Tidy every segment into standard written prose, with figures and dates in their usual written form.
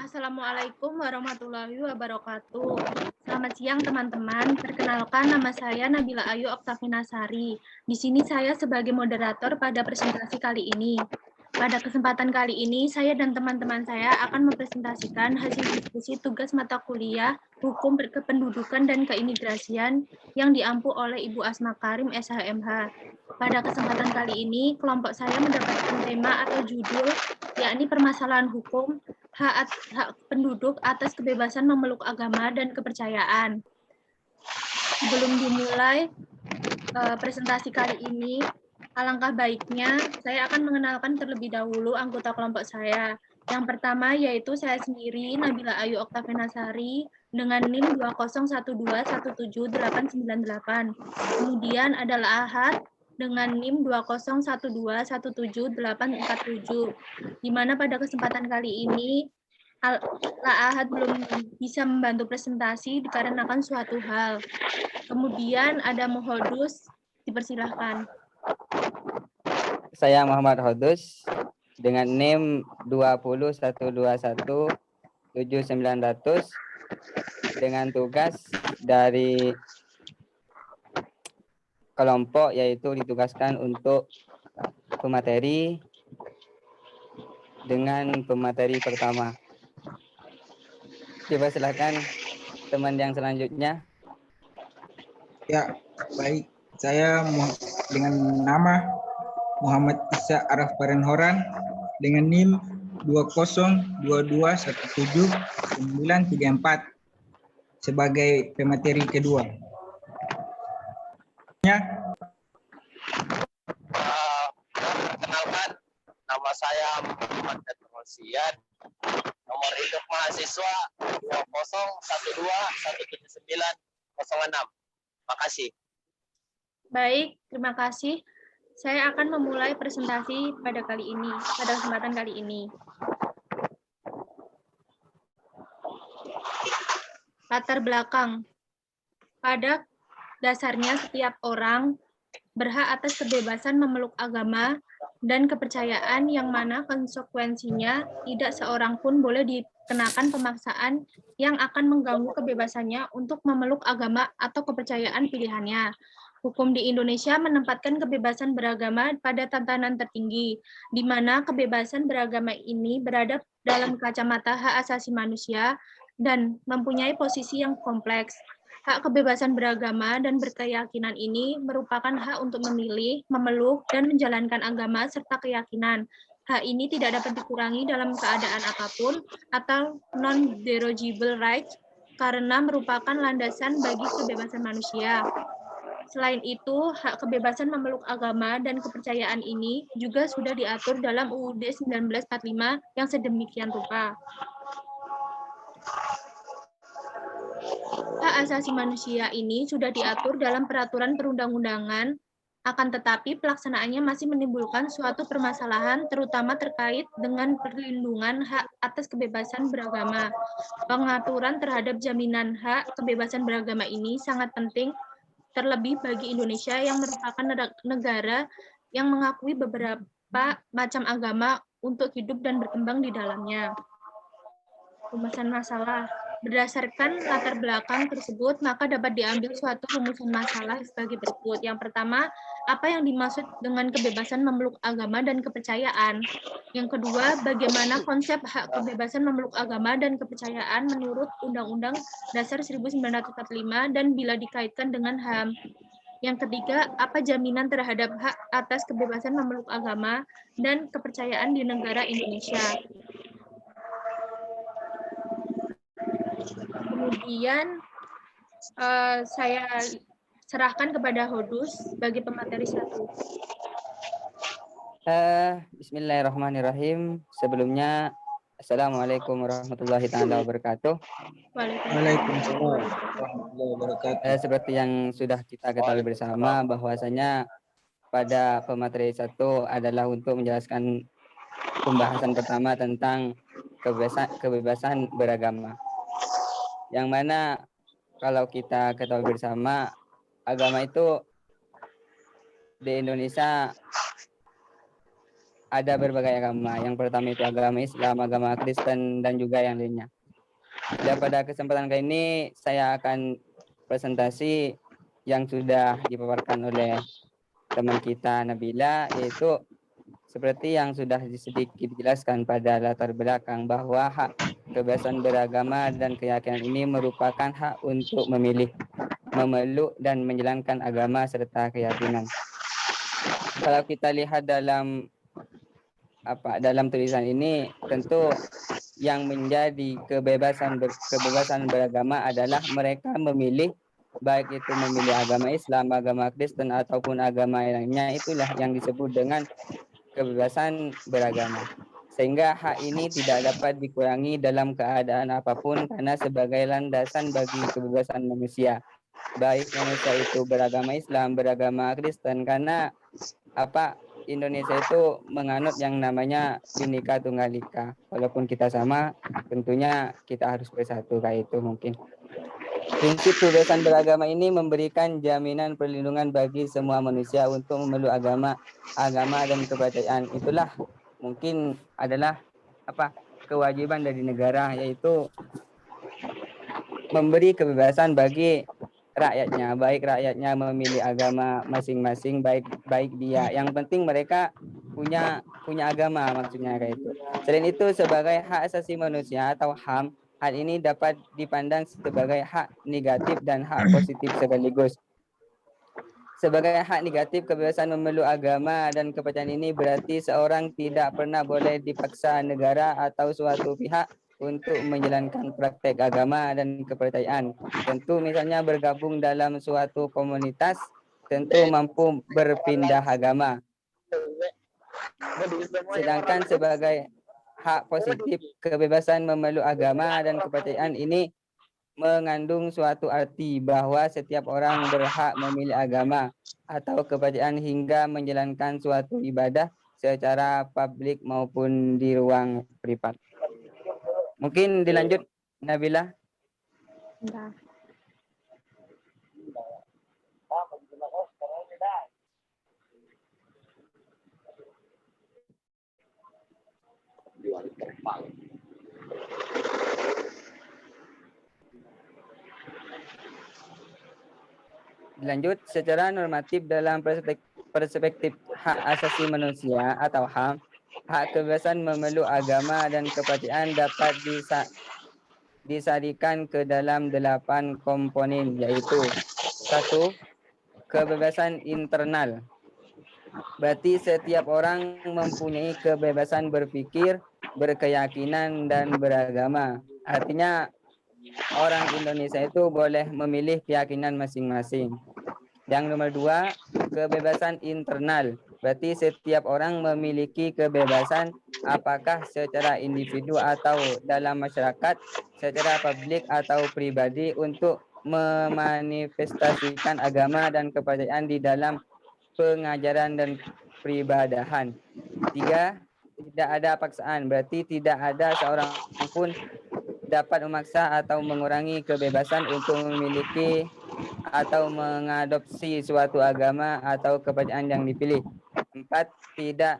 Assalamualaikum warahmatullahi wabarakatuh. Selamat siang teman-teman. Perkenalkan, nama saya Nabila Ayu Oktavinasari. Di sini saya sebagai moderator pada presentasi kali ini. Pada kesempatan kali ini, saya dan teman-teman saya akan mempresentasikan hasil diskusi tugas mata kuliah Hukum Kependudukan dan Keimigrasian yang diampu oleh Ibu Asma Karim, SHMH. Pada kesempatan kali ini, kelompok saya mendapatkan tema atau judul, yakni permasalahan hukum, hak penduduk atas kebebasan memeluk agama dan kepercayaan. Sebelum dimulai presentasi kali ini, alangkah baiknya saya akan mengenalkan terlebih dahulu anggota kelompok saya. Yang pertama yaitu saya sendiri, Nabila Ayu Oktavinasari, dengan NIM 201217898. Kemudian adalah Ahad dengan NIM 201217847, di mana pada kesempatan kali ini Ahad belum bisa membantu presentasi dikarenakan suatu hal. Kemudian ada Muhodus, dipersilahkan. Saya Muhammad Hodus dengan NIM 201217900 dengan tugas dari kelompok yaitu ditugaskan untuk pemateri dengan pemateri pertama. Coba silakan teman yang selanjutnya. Ya, baik. Saya dengan nama Muhammad Isa Araf Parenhoran dengan NIM 202217934 sebagai pemateri kedua. Perkenalkan, nama saya Muhammad Rosian. Nomor induk mahasiswa 201217906. Makasih. Baik, terima kasih. Saya akan memulai presentasi pada kesempatan kali ini. Latar belakang. Pada dasarnya setiap orang berhak atas kebebasan memeluk agama dan kepercayaan yang mana konsekuensinya tidak seorang pun boleh dikenakan pemaksaan yang akan mengganggu kebebasannya untuk memeluk agama atau kepercayaan pilihannya. Hukum di Indonesia menempatkan kebebasan beragama pada tatanan tertinggi, di mana kebebasan beragama ini berada dalam kacamata hak asasi manusia dan mempunyai posisi yang kompleks. Hak kebebasan beragama dan berkeyakinan ini merupakan hak untuk memilih, memeluk, dan menjalankan agama serta keyakinan. Hak ini tidak dapat dikurangi dalam keadaan apapun atau non-derogable rights karena merupakan landasan bagi kebebasan manusia. Selain itu, hak kebebasan memeluk agama dan kepercayaan ini juga sudah diatur dalam UUD 1945 yang sedemikian rupa. Hak asasi manusia ini sudah diatur dalam peraturan perundang-undangan, akan tetapi pelaksanaannya masih menimbulkan suatu permasalahan terutama terkait dengan perlindungan hak atas kebebasan beragama. Pengaturan terhadap jaminan hak kebebasan beragama ini sangat penting, terlebih bagi Indonesia yang merupakan negara yang mengakui beberapa macam agama untuk hidup dan berkembang di dalamnya. Rumusan masalah. Berdasarkan latar belakang tersebut, maka dapat diambil suatu rumusan masalah sebagai berikut. Yang pertama, apa yang dimaksud dengan kebebasan memeluk agama dan kepercayaan? Yang kedua, bagaimana konsep hak kebebasan memeluk agama dan kepercayaan menurut Undang-Undang Dasar 1945 dan bila dikaitkan dengan HAM? Yang ketiga, apa jaminan terhadap hak atas kebebasan memeluk agama dan kepercayaan di negara Indonesia? Kemudian saya serahkan kepada Hodus sebagai pemateri 1. Bismillahirrahmanirrahim. Sebelumnya, Assalamualaikum warahmatullahi wabarakatuh. Waalaikumsalam warahmatullahi wabarakatuh. Seperti yang sudah kita ketahui bersama, bahwasanya pada pemateri 1 adalah untuk menjelaskan pembahasan pertama tentang kebebasan beragama. Yang mana kalau kita ketahui bersama, agama itu di Indonesia ada berbagai agama. Yang pertama itu agama Islam, agama Kristen, dan juga yang lainnya. Dan pada kesempatan kali ini saya akan presentasi yang sudah dipaparkan oleh teman kita Nabila, yaitu seperti yang sudah sedikit dijelaskan pada latar belakang bahwa hak kebebasan beragama dan keyakinan ini merupakan hak untuk memilih, memeluk dan menjalankan agama serta keyakinan. Kalau kita lihat dalam tulisan ini, tentu yang menjadi kebebasan beragama adalah mereka memilih, baik itu memilih agama Islam, agama Kristen ataupun agama lainnya, itulah yang disebut dengan kebebasan beragama. Sehingga hak ini tidak dapat dikurangi dalam keadaan apapun karena sebagai landasan bagi kebebasan manusia. Baik manusia itu beragama Islam, beragama Kristen, karena Indonesia itu menganut yang namanya Bhinneka Tunggal Ika. Walaupun kita sama, tentunya kita harus bersatu, kayak itu mungkin. Prinsip kebebasan beragama ini memberikan jaminan perlindungan bagi semua manusia untuk memeluk agama dan kepercayaan. Itulah mungkin adalah kewajiban dari negara, yaitu memberi kebebasan bagi rakyatnya, baik rakyatnya memilih agama masing-masing, baik dia. Yang penting mereka punya agama, maksudnya kayak itu. Selain itu, sebagai hak asasi manusia atau HAM, hal ini dapat dipandang sebagai hak negatif dan hak positif sekaligus. Sebagai hak negatif, kebebasan memeluk agama dan kepercayaan ini berarti seorang tidak pernah boleh dipaksa negara atau suatu pihak untuk menjalankan praktek agama dan kepercayaan. Tentu misalnya bergabung dalam suatu komunitas, tentu mampu berpindah agama. Sedangkan sebagai hak positif, kebebasan memeluk agama dan kepercayaan ini mengandung suatu arti bahwa setiap orang berhak memilih agama atau kepercayaan hingga menjalankan suatu ibadah secara publik maupun di ruang privat. Mungkin dilanjut, Nabila. Dilanjut, secara normatif dalam perspektif hak asasi manusia atau HAM, hak kebebasan memeluk agama dan kepercayaan dapat disarikan ke dalam 8 komponen, yaitu 1. Kebebasan internal. Berarti setiap orang mempunyai kebebasan berpikir, berkeyakinan, dan beragama. Artinya orang Indonesia itu boleh memilih keyakinan masing-masing. Yang nomor 2, kebebasan internal. Berarti setiap orang memiliki kebebasan apakah secara individu atau dalam masyarakat, secara publik atau pribadi untuk memanifestasikan agama dan kepercayaan di dalam pengajaran dan peribadahan. 3, tidak ada paksaan. Berarti tidak ada seorang pun dapat memaksa atau mengurangi kebebasan untuk memiliki atau mengadopsi suatu agama atau kepercayaan yang dipilih. 4, tidak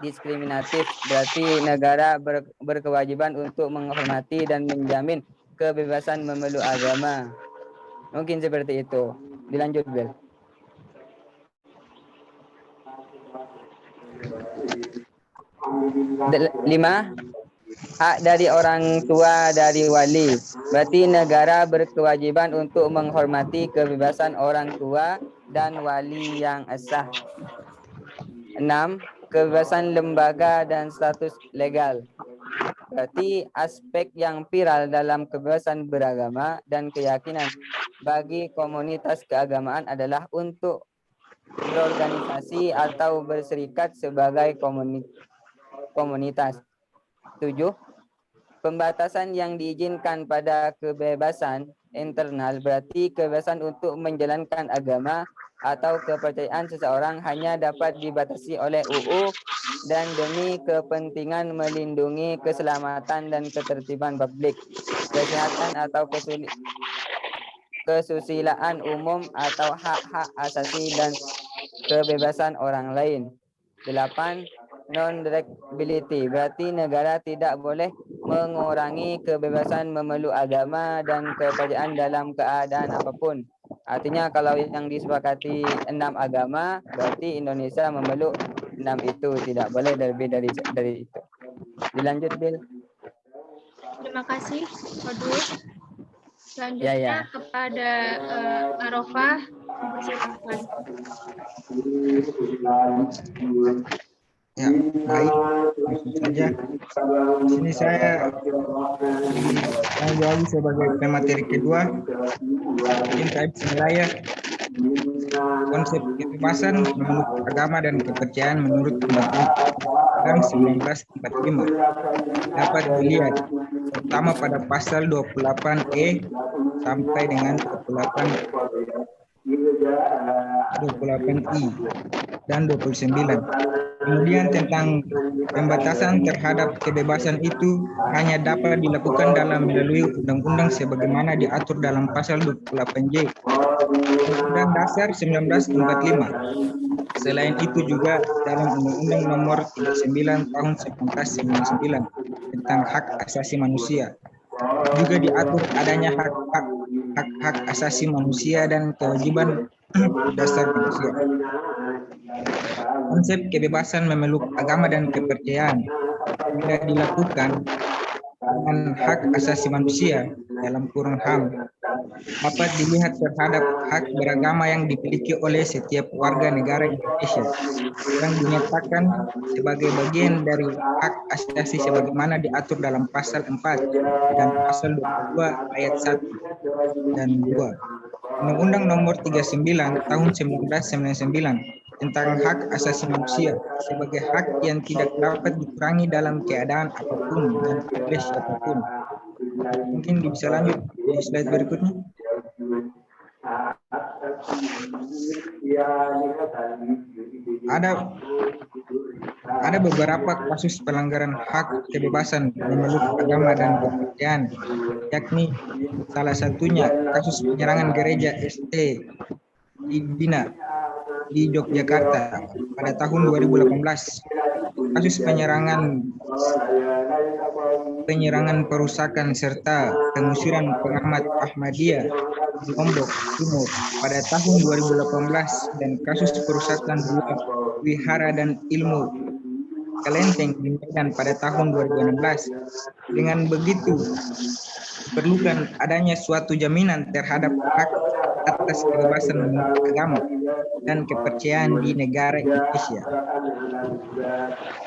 diskriminatif. Berarti negara berkewajiban untuk menghormati dan menjamin kebebasan memeluk agama. Mungkin seperti itu. Dilanjut, Bel. 5, hak dari orang tua dari wali. Berarti negara berkewajiban untuk menghormati kebebasan orang tua dan wali yang sah. 6, kebebasan lembaga dan status legal. Berarti aspek yang viral dalam kebebasan beragama dan keyakinan bagi komunitas keagamaan adalah untuk berorganisasi atau berserikat sebagai komunitas. 7, pembatasan yang diizinkan pada kebebasan internal. Berarti kebebasan untuk menjalankan agama atau kepercayaan seseorang hanya dapat dibatasi oleh UU dan demi kepentingan melindungi keselamatan dan ketertiban publik, kesehatan atau kesusilaan umum atau hak-hak asasi dan kebebasan orang lain. 8, non-derogability, berarti negara tidak boleh mengurangi kebebasan memeluk agama dan kepercayaan dalam keadaan apapun. Artinya kalau yang disepakati 6 agama, berarti Indonesia memeluk 6 itu, tidak boleh lebih dari itu. Dilanjut, Bil. Terima kasih, Kodus. Selanjutnya Ya. kepada Arafah, silakan. Ya, baik. Langsung saja. Di sini saya jawab sebagai pemateri kedua. Mungkin saya bisa menilai konsep kebebasan menurut agama dan kepercayaan menurut Undang-Undang 1945 dapat dilihat terutama pada pasal 28E sampai dengan 28I dan 29. Kemudian tentang pembatasan terhadap kebebasan itu hanya dapat dilakukan melalui undang-undang sebagaimana diatur dalam pasal 28J Undang-Undang Dasar 1945. Selain itu juga dalam Undang-Undang Nomor 39 Tahun 1999 tentang hak asasi manusia juga diatur adanya hak asasi manusia dan kewajiban dasar manusia. Konsep kebebasan memeluk agama dan kepercayaan tidak dilakukan dengan hak asasi manusia dalam kurung HAM dapat dilihat terhadap hak beragama yang dimiliki oleh setiap warga negara Indonesia yang dinyatakan sebagai bagian dari hak asasi sebagaimana diatur dalam pasal 4 dan pasal 22 ayat 1 dan 2 Undang-Undang Nomor 39 Tahun 1999 tentang hak asasi manusia sebagai hak yang tidak dapat dikurangi dalam keadaan apapun dan oleh siapapun. Mungkin bisa lanjut di slide berikutnya. Ada beberapa kasus pelanggaran hak kebebasan memeluk agama dan kepercayaan, yakni salah satunya kasus penyerangan gereja St. Bina di Yogyakarta pada tahun 2018. Kasus penyerangan perusakan serta pengusiran pengamat Ahmadiyah di Lombok Timur pada tahun 2018 dan kasus perusakan dua wihara dan ilmu kelenteng di Medan pada tahun 2016. Dengan begitu, diperlukan adanya suatu jaminan terhadap hak atas kebebasan agama dan kepercayaan di negara Indonesia.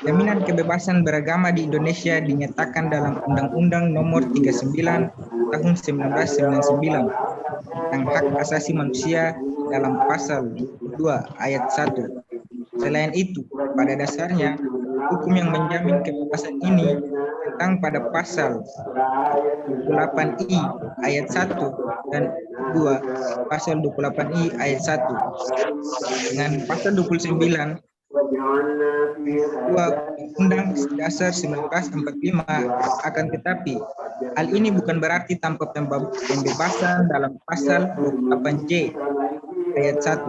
Jaminan kebebasan beragama di Indonesia dinyatakan dalam Undang-Undang Nomor 39 Tahun 1999 tentang hak asasi manusia dalam pasal 2 ayat 1. Selain itu, pada dasarnya hukum yang menjamin kebebasan ini tentang pada pasal 28I ayat 1 dan 2 pasal 28I ayat 1 dengan pasal 29 Undang Dasar 1945. Akan tetapi hal ini bukan berarti tanpa pembebasan dalam pasal 28J ayat 1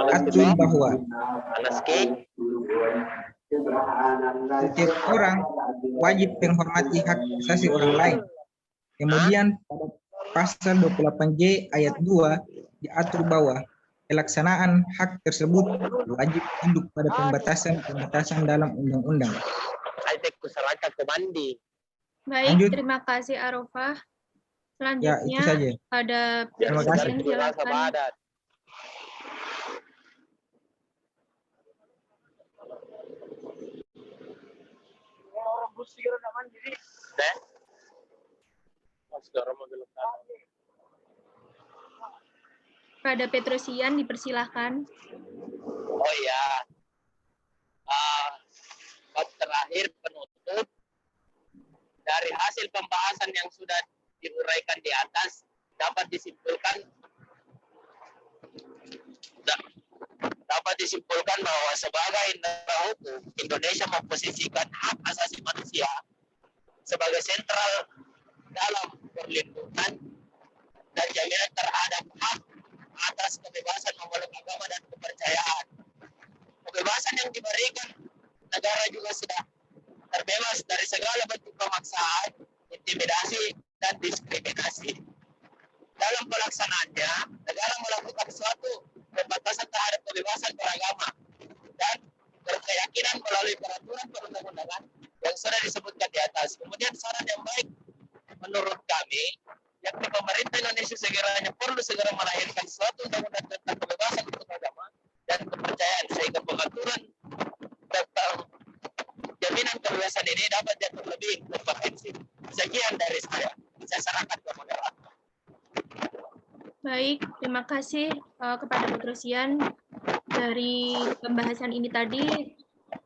atur bahwa setiap orang wajib menghormati hak asasi orang lain. Kemudian pada pasal 28J ayat 2 diatur bahwa pelaksanaan hak tersebut wajib tunduk pada pembatasan dalam undang-undang. Baik, Lanjut. terima kasih Arafah. Ya, itu saja. Selanjutnya pada Terima kasih. Presiden silakan. Pada Petrosian dipersilahkan. Oh ya, terakhir penutup dari hasil pembahasan yang sudah diuraikan di atas dapat disimpulkan bahwa sebagai negara hukum Indonesia memposisikan hak asasi manusia sebagai sentral dalam perlindungan dan jaminan terhadap hak atas kebebasan memeluk agama dan kepercayaan. Kebebasan yang diberikan negara juga sudah terbebas dari segala bentuk pemaksaan, intimidasi, dan diskriminasi. Dalam pelaksanaannya, negara melakukan suatu pembatasan terhadap kebebasan beragama dan berkeyakinan melalui peraturan perundang-undangan yang sudah disebutkan di atas. Kemudian saran yang baik menurut kami, yakni pemerintah Indonesia perlu segera melahirkan suatu undang-undang tentang kebebasan beragama dan kepercayaan sehingga pengaturan tentang jaminan kebebasan ini dapat diatur lebih komprehensif. Sekian dari saya. Saya serahkan ke moderator. Baik, terima kasih kepada Petrosian. Dari pembahasan ini tadi,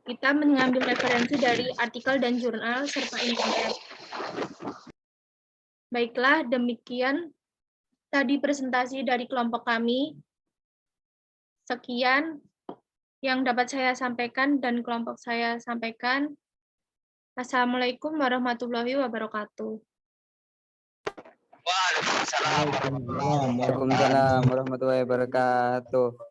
kita mengambil referensi dari artikel dan jurnal serta internet. Baiklah, demikian tadi presentasi dari kelompok kami. Sekian yang dapat saya sampaikan dan kelompok saya sampaikan. Assalamualaikum warahmatullahi wabarakatuh. Waalaikumsalam. Waalaikumsalam warahmatullahi wabarakatuh.